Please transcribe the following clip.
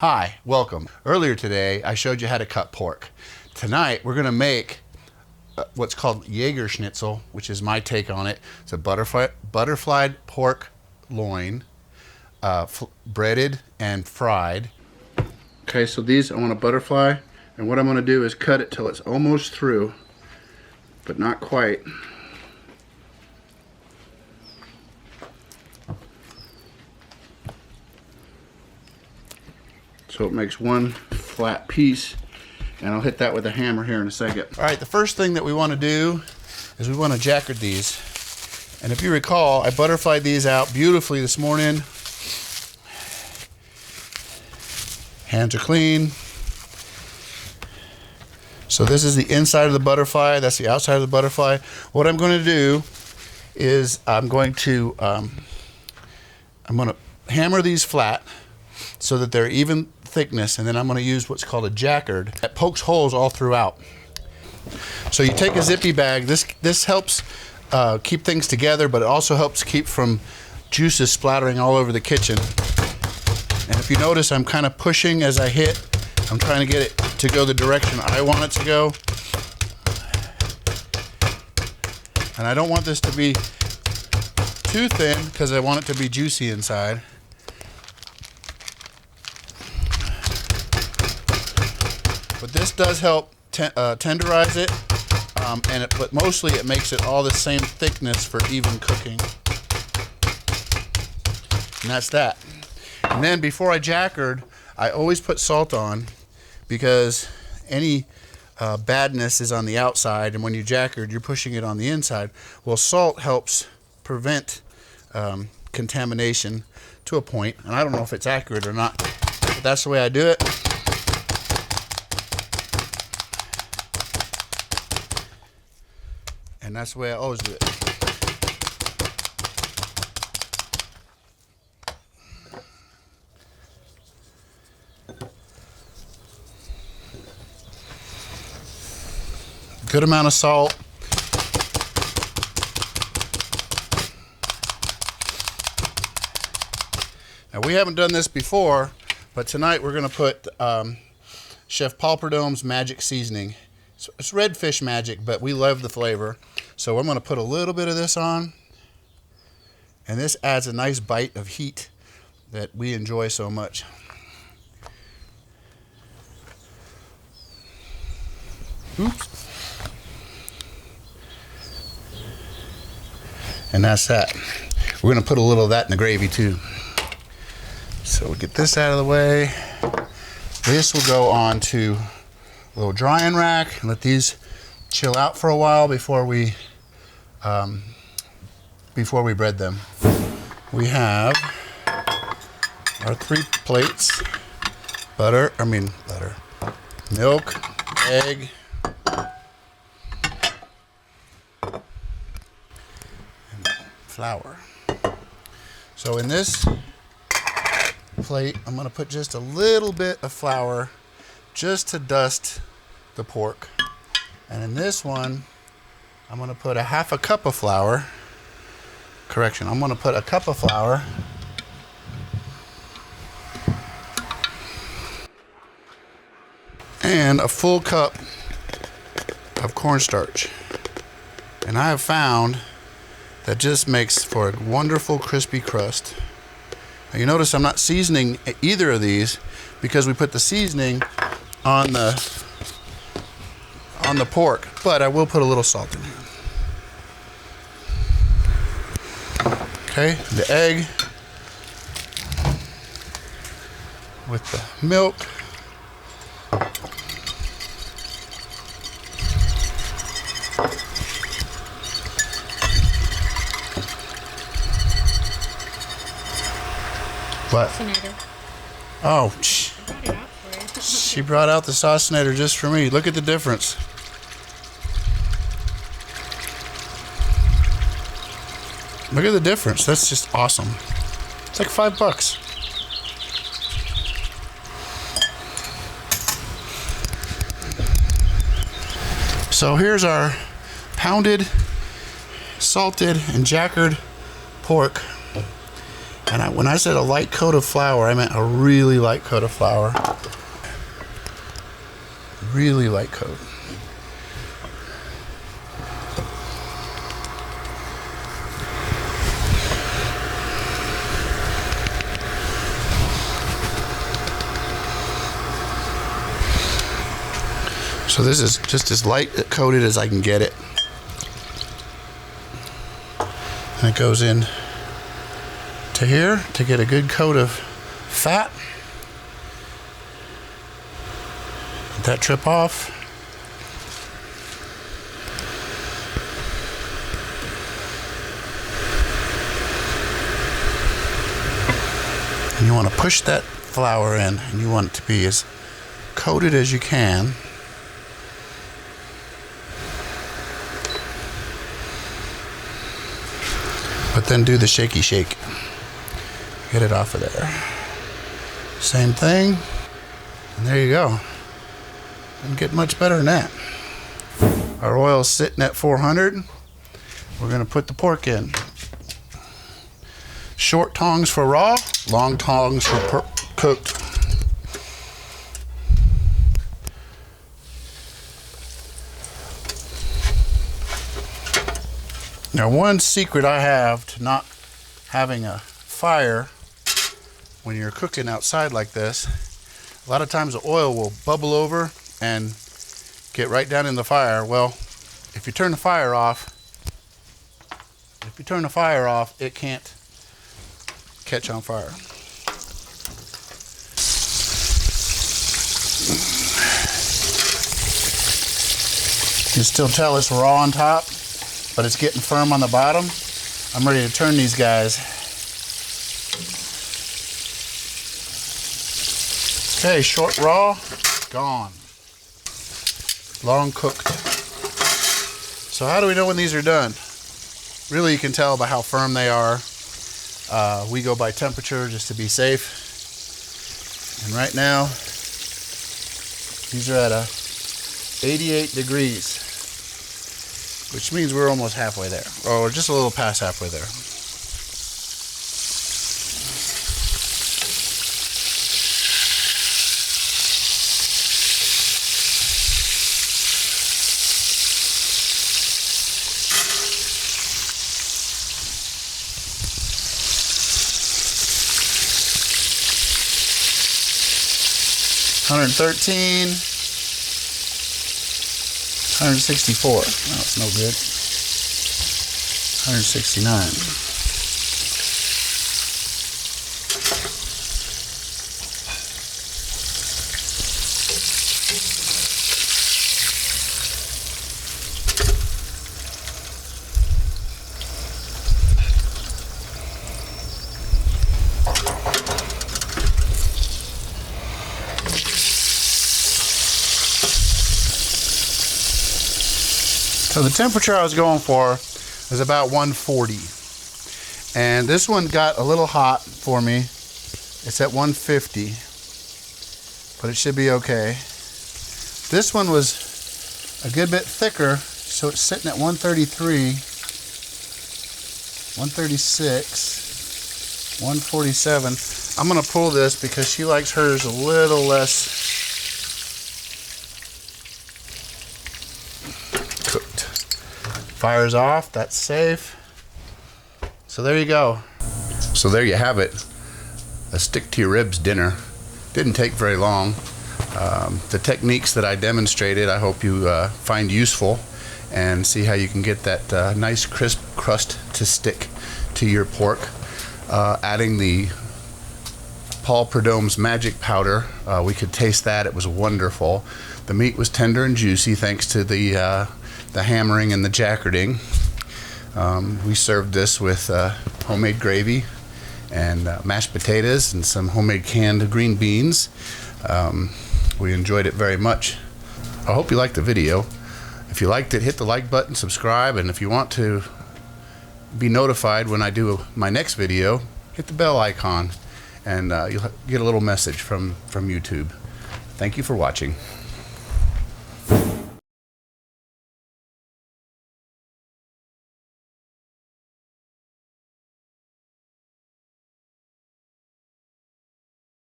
Hi, welcome. Earlier today, I showed you how to cut pork. Tonight, we're gonna make what's called Jägerschnitzel, which is my take on it. It's a butterflied pork loin, breaded and fried. Okay, so these I want to butterfly, and what I'm gonna do is cut it till it's almost through, but not quite. So it makes one flat piece, and I'll hit that with a hammer here in a second. All right, the first thing that we want to do is we want to jackard these. And if you recall, I butterflied these out beautifully this morning. Hands are clean. So this is the inside of the butterfly, that's the outside of the butterfly. What I'm going to do is I'm going to hammer these flat so that they're even thickness, and then I'm going to use what's called a jackard that pokes holes all throughout. So you take a zippy bag. This helps keep things together, but it also helps keep from juices splattering all over the kitchen. And if you notice, I'm kind of pushing as I hit. I'm trying to get it to go the direction I want it to go. And I don't want this to be too thin because I want it to be juicy inside. But this does help tenderize it, but mostly it makes it all the same thickness for even cooking. And that's that. And then before I jackard, I always put salt on because any badness is on the outside, and when you jackard, you're pushing it on the inside. Well, salt helps prevent contamination to a point, and I don't know if it's accurate or not, but that's the way I do it. And that's the way I always do it. Good amount of salt. Now we haven't done this before, but tonight we're going to put Chef Paul Prudhomme's magic seasoning. It's redfish magic, but we love the flavor. So I'm going to put a little bit of this on, and this adds a nice bite of heat that we enjoy so much. Oops. And that's that. We're going to put a little of that in the gravy too. So we'll get this out of the way. This will go on to a little drying rack and let these chill out for a while before we bread them. We have our 3 plates: milk, egg, and flour. So in this plate, I'm going to put just a little bit of flour just to dust the pork. And in this one, I'm going to put a half a cup of flour. Correction, I'm going to put a cup of flour. And a full cup of cornstarch. And I have found that just makes for a wonderful crispy crust. Now you notice I'm not seasoning either of these because we put the seasoning on the pork, but I will put a little salt in here. Okay, the egg with the milk. What? Oh, she brought out the saucinator just for me. Look at the difference. Look at the difference. That's just awesome. It's like $5. So here's our pounded, salted, and jackard pork. And when I said a light coat of flour, I meant a really light coat of flour. Really light coat. So this is just as light coated as I can get it. And it goes in to here to get a good coat of fat. Let that trip off. And you want to push that flour in, and you want it to be as coated as you can. But then do the shaky shake. Get it off of there. Same thing. And there you go. Doesn't get much better than that. Our oil's sitting at 400. We're going to put the pork in. Short tongs for raw, long tongs for cooked. Now, one secret I have to not having a fire when you're cooking outside like this, a lot of times the oil will bubble over and get right down in the fire. Well, if you turn the fire off, it can't catch on fire. You can still tell it's raw on top, but it's getting firm on the bottom. I'm ready to turn these guys. Okay, short raw, gone. Long cooked. So how do we know when these are done? Really, you can tell by how firm they are. We go by temperature just to be safe. And right now, these are at 88 degrees. Which means we're almost halfway there, or just a little past halfway there. $113. 164. No, it's no good. 169. So the temperature I was going for was about 140. And this one got a little hot for me. It's at 150, but it should be okay. This one was a good bit thicker, so it's sitting at 133, 136, 147. I'm gonna pull this because she likes hers a little less cooked. Fire's off, that's safe. So there you go. So there you have it. A stick to your ribs dinner. Didn't take very long. The techniques that I demonstrated, I hope you find useful and see how you can get that nice crisp crust to stick to your pork. Adding the Paul Prud'homme's magic powder, we could taste that. It was wonderful. The meat was tender and juicy thanks to the hammering and the jackerding. We served this with homemade gravy and mashed potatoes and some homemade canned green beans. We enjoyed it very much. I hope you liked the video. If you liked it, hit the like button, subscribe, and if you want to be notified when I do my next video, hit the bell icon, and you'll get a little message from YouTube. Thank you for watching.